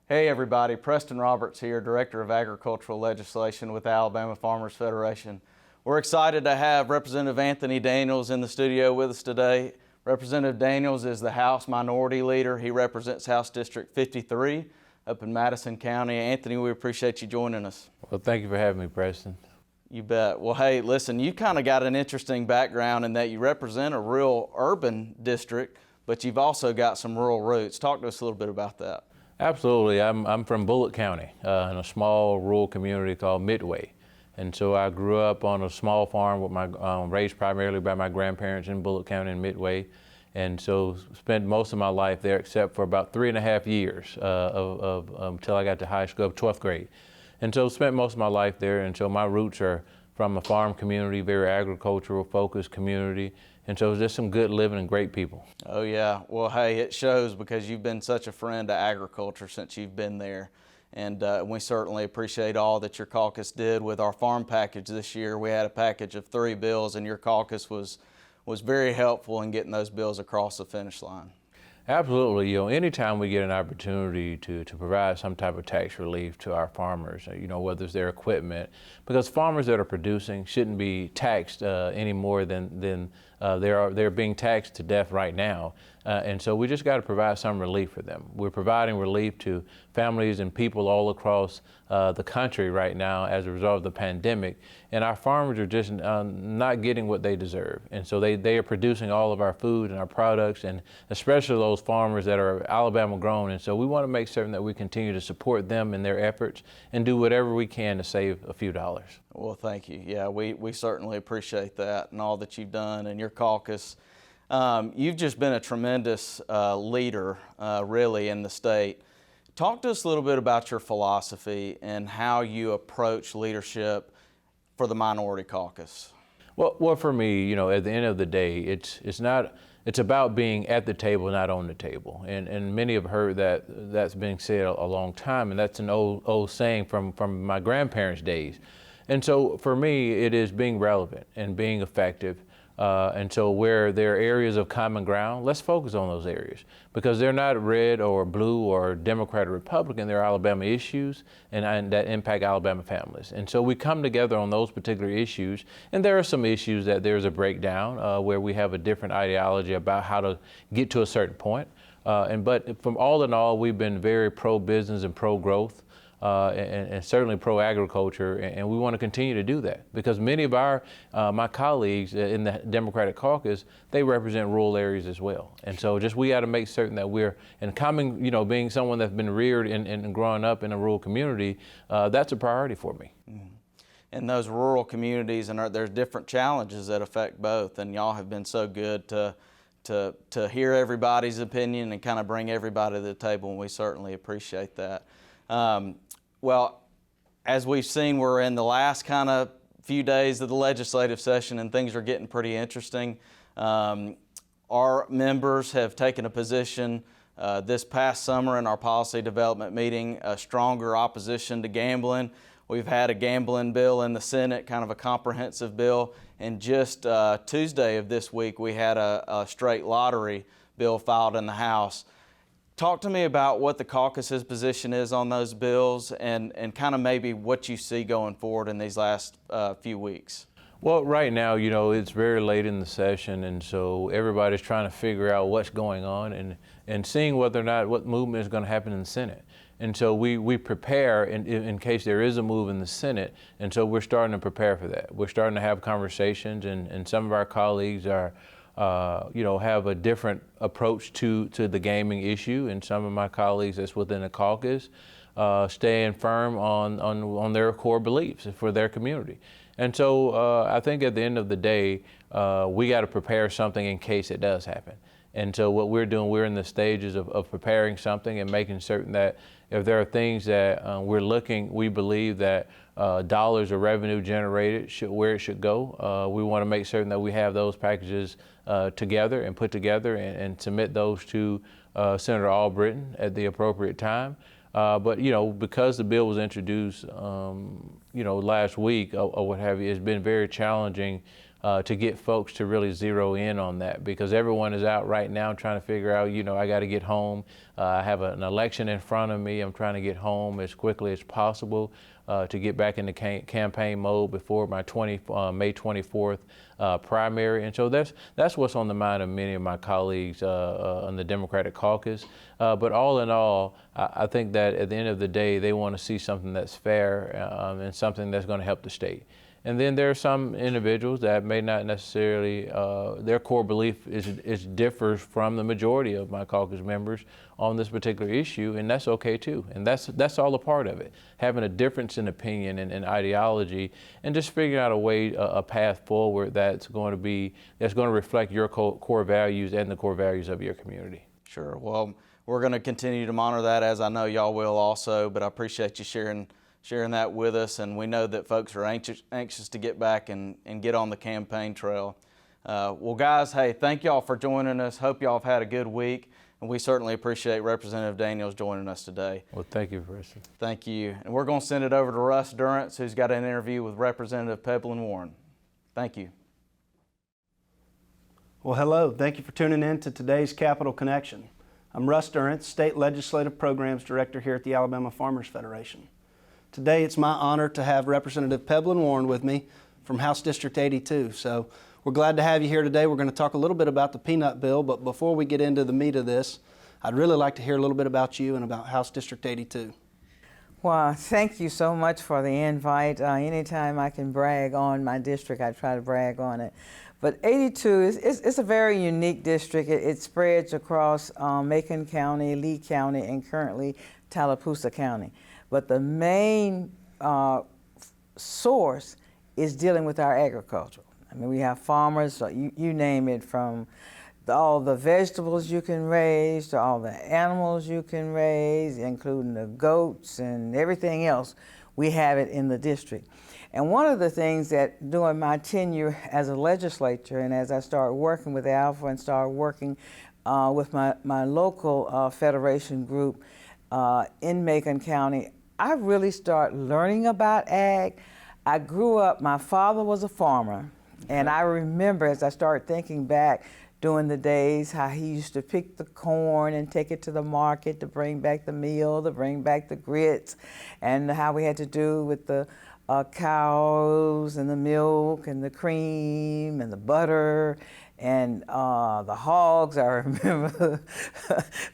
Hey everybody, Preston Roberts here, Director of Agricultural Legislation with the Alabama Farmers Federation. We're excited to have Representative Anthony Daniels in the studio with us today. Representative Daniels is the House Minority Leader. He represents House District 53 up in Madison County. Anthony, we appreciate you joining us. Well, thank you for having me, Preston. You bet. Well, hey, listen, you kind of got an interesting background in that you represent a real urban district, but you've also got some rural roots. Talk to us a little bit about that. Absolutely. I'm from Bullitt County in a small rural community called Midway. And so I grew up on a small farm with my, raised primarily by my grandparents in Bullitt County in Midway. And so spent most of my life there except for about 3.5 years until I got to high school, 12th grade. And so spent most of my life there. And so my roots are from a farm community, very agricultural focused community. And so it's just some good living and great people. Oh yeah, well hey, it shows because you've been such a friend to agriculture since you've been there. And we certainly appreciate all that your caucus did with our farm package this year. We had a package of 3 bills and your caucus was very helpful in getting those bills across the finish line. Absolutely. You know, anytime we get an opportunity to provide some type of tax relief to our farmers, you know, whether it's their equipment, because farmers that are producing shouldn't be taxed any more than they're being taxed to death right now. And so we just got to provide some relief for them. We're providing relief to families and people all across the country right now as a result of the pandemic. And our farmers are just not getting what they deserve. And so they are producing all of our food and our products, and especially those farmers that are Alabama grown. And so we want to make certain that we continue to support them in their efforts and do whatever we can to save a few dollars. Well, thank you. Yeah, we certainly appreciate that and all that you've done and your caucus. You've just been a tremendous leader, really, in the state. Talk to us a little bit about your philosophy and how you approach leadership for the Minority Caucus. Well, for me, you know, at the end of the day, it's about being at the table, not on the table. And many have heard that's been said a long time, and that's an old saying from my grandparents' days. And so for me, it is being relevant and being effective. And so where there are areas of common ground, let's focus on those areas, because they're not red or blue or Democrat or Republican, they're Alabama issues and that impact Alabama families. And so we come together on those particular issues, and there are some issues that there's a breakdown where we have a different ideology about how to get to a certain point. But from all in all, we've been very pro-business and pro-growth. And certainly pro-agriculture, and we want to continue to do that because many of my colleagues in the Democratic Caucus, they represent rural areas as well. And so just we got to make certain that we're, and coming, you know, being someone that's been reared and growing up in a rural community, that's a priority for me. Mm-hmm. In those rural communities, and there's different challenges that affect both, and y'all have been so good to hear everybody's opinion and kind of bring everybody to the table, and we certainly appreciate that. Well, as we've seen, we're in the last kind of few days of the legislative session and things are getting pretty interesting. Our members have taken a position this past summer in our policy development meeting, a stronger opposition to gambling. We've had a gambling bill in the Senate, kind of a comprehensive bill, and just Tuesday of this week we had a straight lottery bill filed in the House. Talk to me about what the caucus's position is on those bills and kind of maybe what you see going forward in these last few weeks. Well, right now, you know, it's very late in the session, and so everybody's trying to figure out what's going on and seeing whether or not what movement is going to happen in the Senate. And so we prepare in case there is a move in the Senate, and so we're starting to prepare for that. We're starting to have conversations, and some of our colleagues are you know, have a different approach to the gaming issue, and some of my colleagues that's within the caucus staying firm on their core beliefs for their community. And so I think at the end of the day, we got to prepare something in case it does happen. And so what we're doing, we're in the stages of preparing something and making certain that if there are things that we believe that dollars of revenue generated where it should go, we want to make certain that we have those packages together and put together and submit those to Senator Albritton at the appropriate time. But, you know, because the bill was introduced, you know, last week or what have you, it's been very challenging to get folks to really zero in on that, because everyone is out right now trying to figure out, I got to get home. I have an election in front of me. I'm trying to get home as quickly as possible to get back into campaign mode before my May 24th primary. And so that's what's on the mind of many of my colleagues on the Democratic Caucus. But all in all, I think that at the end of the day, they want to see something that's fair and something that's going to help the state. And then there are some individuals that may not necessarily, their core belief differs from the majority of my caucus members on this particular issue, and that's okay too. And that's all a part of it, having a difference in opinion and ideology, and just figuring out a way, a path forward that's going to reflect your core values and the core values of your community. Sure. Well, we're going to continue to monitor that, as I know y'all will also, but I appreciate you sharing that with us, and we know that folks are anxious to get back and get on the campaign trail. Well, guys, hey, thank y'all for joining us. Hope y'all have had a good week, and we certainly appreciate Representative Daniels joining us today. Well, thank you, Preston. Thank you. And we're going to send it over to Russ Durrance, who's got an interview with Representative Pebblin Warren. Thank you. Well, hello. Thank you for tuning in to today's Capital Connection. I'm Russ Durrance, State Legislative Programs Director here at the Alabama Farmers Federation. Today it's my honor to have Representative Pebblin Warren with me from House District 82. So we're glad to have you here today. We're going to talk a little bit about the peanut bill, but before we get into the meat of this, I'd really like to hear a little bit about you and about House District 82. Well, thank you so much for the invite. Anytime I can brag on my district, I try to brag on it. But 82 is a very unique district. It spreads across Macon County, Lee County, and currently Tallapoosa County. But the main source is dealing with our agriculture. I mean, we have farmers, you name it, from all the vegetables you can raise to all the animals you can raise, including the goats and everything else. We have it in the district. And one of the things that during my tenure as a legislator, and as I started working with Alpha and started working with my local federation group in Macon County, I really started learning about ag. I grew up, my father was a farmer, and I remember as I started thinking back during the days how he used to pick the corn and take it to the market to bring back the meal, to bring back the grits, and how we had to do with the cows and the milk and the cream and the butter and the hogs. I remember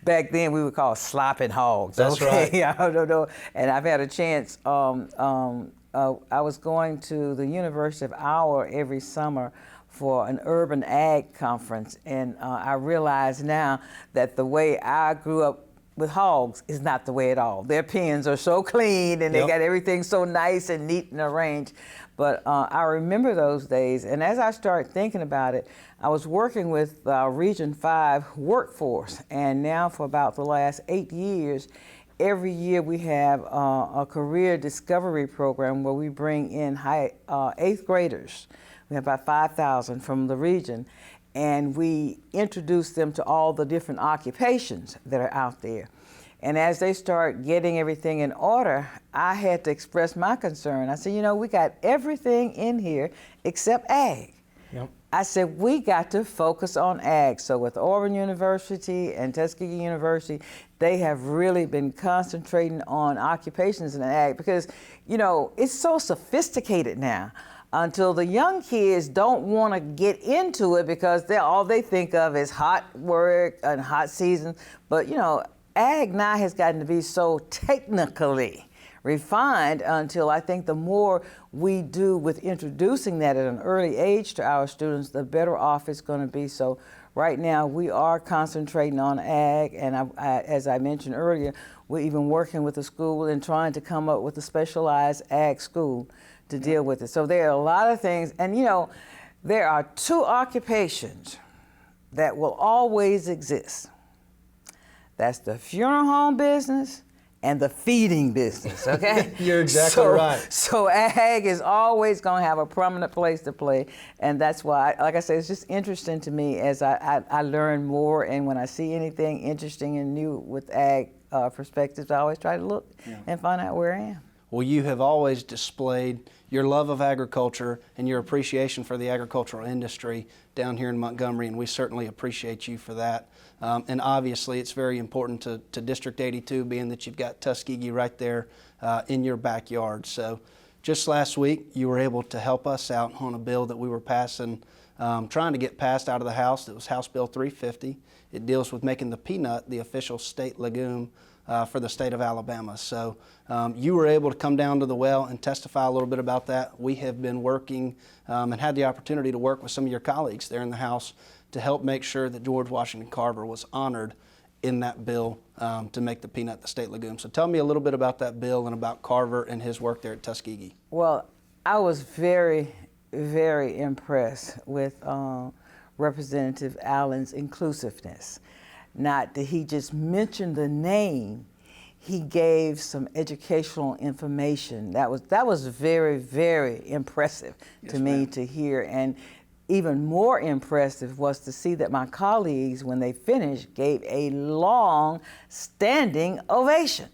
back then we would call slopping hogs. That's okay? right. I don't know. And I've had a chance. I was going to the University of Iowa every summer for an urban ag conference, and I realize now that the way I grew up with hogs is not the way at all. Their pens are so clean and they got everything so nice and neat and arranged. But I remember those days, and as I started thinking about it, I was working with Region 5 workforce, and now for about the last 8 years, every year we have a career discovery program where we bring in 8th graders. We have about 5,000 from the region, and we introduce them to all the different occupations that are out there. And as they start getting everything in order, I had to express my concern. I said, we got everything in here except ag. Yep. I said, we got to focus on ag. So with Auburn University and Tuskegee University, they have really been concentrating on occupations in ag because, it's so sophisticated now. Until the young kids don't want to get into it because all they think of is hot work and hot season. But, ag now has gotten to be so technically refined until I think the more we do with introducing that at an early age to our students, the better off it's going to be. So right now we are concentrating on ag, and as I mentioned earlier, we're even working with the school and trying to come up with a specialized ag school to deal with it. So there are a lot of things, and there are two occupations that will always exist. That's the funeral home business and the feeding business, okay? You're exactly right. So ag is always going to have a prominent place to play, and that's why, like I said, it's just interesting to me as I learn more, and when I see anything interesting and new with ag perspectives, I always try to look and find out where I am. Well, you have always displayed your love of agriculture and your appreciation for the agricultural industry down here in Montgomery, and we certainly appreciate you for that. And obviously, it's very important to District 82, being that you've got Tuskegee right there in your backyard. So just last week, you were able to help us out on a bill that we were passing, trying to get passed out of the House. It was House Bill 350. It deals with making the peanut the official state legume for the state of Alabama. So you were able to come down to the well and testify a little bit about that. We have been working and had the opportunity to work with some of your colleagues there in the House to help make sure that George Washington Carver was honored in that bill to make the peanut the state legume. So tell me a little bit about that bill and about Carver and his work there at Tuskegee. Well, I was very, very impressed with Representative Allen's inclusiveness. Not that he just mentioned the name, he gave some educational information. That was very, very impressive to me to hear. And even more impressive was to see that my colleagues, when they finished, gave a long standing ovation.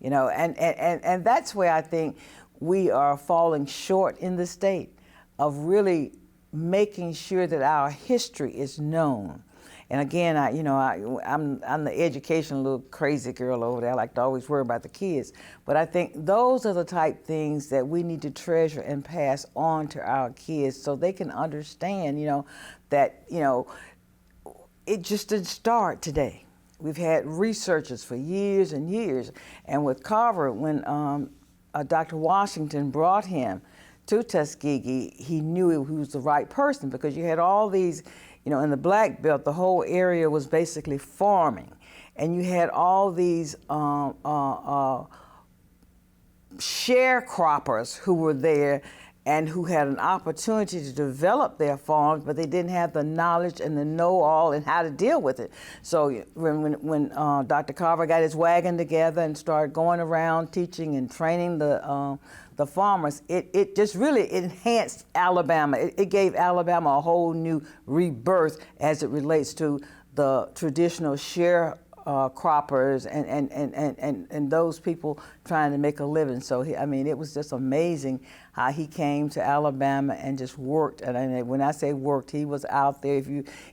You know, and that's where I think we are falling short in the state of really making sure that our history is known. And again, I'm the education little crazy girl over there. I like to always worry about the kids. But I think those are the type things that we need to treasure and pass on to our kids so they can understand, that, it just didn't start today. We've had researchers for years and years. And with Carver, when Dr. Washington brought him to Tuskegee, he knew he was the right person, because you had all these, in the Black Belt, the whole area was basically farming. And you had all these sharecroppers who were there and who had an opportunity to develop their farms, but they didn't have the knowledge and the know-all and how to deal with it. So when Dr. Carver got his wagon together and started going around teaching and training the farmers, it just really enhanced Alabama. It gave Alabama a whole new rebirth as it relates to the traditional sharecroppers and those people trying to make a living. So it was just amazing how he came to Alabama and just worked. And when I say worked, he was out there.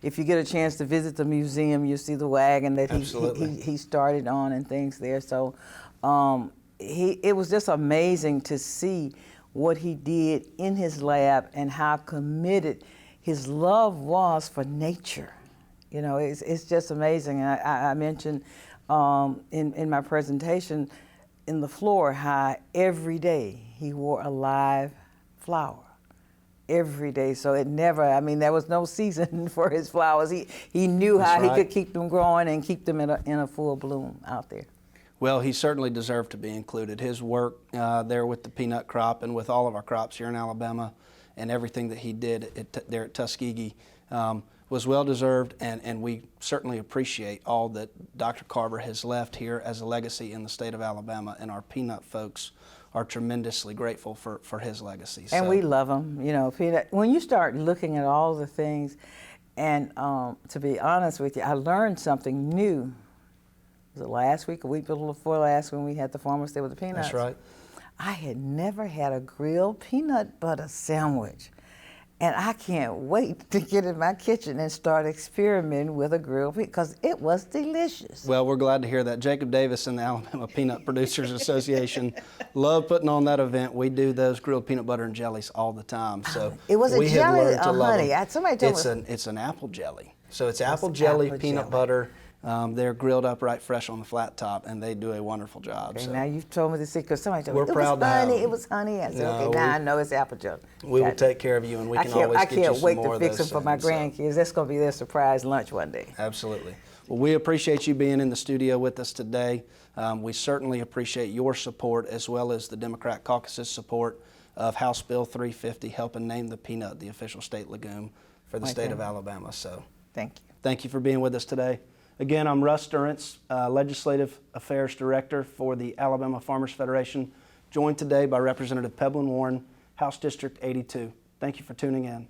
If you get a chance to visit the museum, you see the wagon that he started on and things there. So it was just amazing to see what he did in his lab and how committed his love was for nature. It's just amazing. And I mentioned in my presentation in the floor how every day he wore a live flower. Every day. So it never, there was no season for his flowers. He knew how he could keep them growing and keep them in a full bloom out there. Well, he certainly deserved to be included. His work there with the peanut crop and with all of our crops here in Alabama and everything that he did there at Tuskegee was well-deserved, and we certainly appreciate all that Dr. Carver has left here as a legacy in the state of Alabama, and our peanut folks are tremendously grateful for his legacy. And we love him. Peanut, when you start looking at all the things, and to be honest with you, I learned something new. Was it last week, a week before last, when we had the farmers there with the peanuts? That's right. I had never had a grilled peanut butter sandwich. And I can't wait to get in my kitchen and start experimenting with a grilled peanut, because it was delicious. Well, we're glad to hear that. Jacob Davis and the Alabama Peanut Producers Association love putting on that event. We do those grilled peanut butter and jellies all the time. So it was a jelly or honey? Somebody told me it's an apple jelly. So it's apple jelly, peanut butter. They're grilled up right fresh on the flat top, and they do a wonderful job. Okay, so. Now you've told me the secret. Somebody told me We're proud to have it was honey. I said, okay, now I know it's apple jelly. We will take care of you, and we can always get you some more of those. I can't wait to fix them for my grandkids. That's going to be their surprise lunch one day. Absolutely. Well, we appreciate you being in the studio with us today. We certainly appreciate your support, as well as the Democratic Caucus's support of House Bill 350, helping name the peanut the official state legume for the state of Alabama. So thank you. Thank you for being with us today. Again, I'm Russ Durrance, Legislative Affairs Director for the Alabama Farmers Federation, joined today by Representative Pebblin Warren, House District 82. Thank you for tuning in.